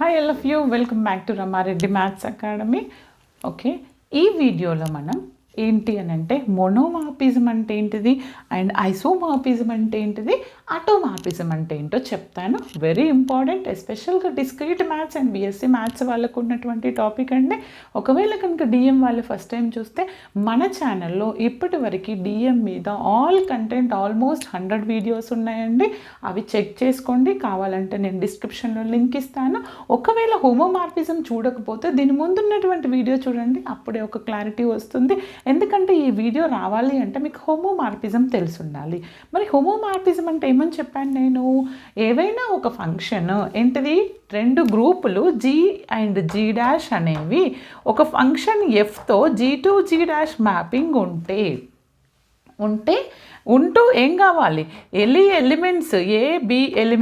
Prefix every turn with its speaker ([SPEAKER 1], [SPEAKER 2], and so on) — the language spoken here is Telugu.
[SPEAKER 1] Hi all of you, welcome back to Rama Reddy maths academy. Okay, ఈ వీడియోలో మనం ఏంటి అని అంటే మోనోమార్ఫిజం అంటే ఏంటిది అండ్ ఐసోమార్ఫిజం అంటే ఏంటిది, ఆటోమార్ఫిజం అంటే ఏంటో చెప్తాను. వెరీ ఇంపార్టెంట్, ఎస్పెషల్గా discrete maths and BSc maths వాళ్ళకు ఉన్నటువంటి టాపిక్ అండి. ఒకవేళ కనుక డిఎం వాళ్ళు ఫస్ట్ టైం చూస్తే మన ఛానల్లో ఇప్పటి వరకు డిఎం మీద ఆల్ కంటెంట్ ఆల్మోస్ట్ 100 వీడియోస్ ఉన్నాయండి. అవి చెక్ చేసుకోండి, కావాలంటే నేను డిస్క్రిప్షన్లో లింక్ ఇస్తాను. ఒకవేళ హోమోమార్ఫిజం చూడకపోతే దీని ముందున్నటువంటి వీడియో చూడండి, అప్పుడే ఒక క్లారిటీ వస్తుంది. ఎందుకంటే ఈ వీడియో రావాలి అంటే మీకు హోమోమార్ఫిజం తెలిసి ఉండాలి. మరి హోమోమార్ఫిజం అంటే ఏమని చెప్పాను నేను, ఏవైనా ఒక ఫంక్షన్ ఏంటిది, రెండు గ్రూపులు జీ అండ్ జీ డాష్ అనేవి ఒక ఫంక్షన్ ఎఫ్తో G to G dash mapping ఉంటూ ఏం కావాలి, ఎలిమెంట్స్ ఏ బి ఎలిమెంట్స్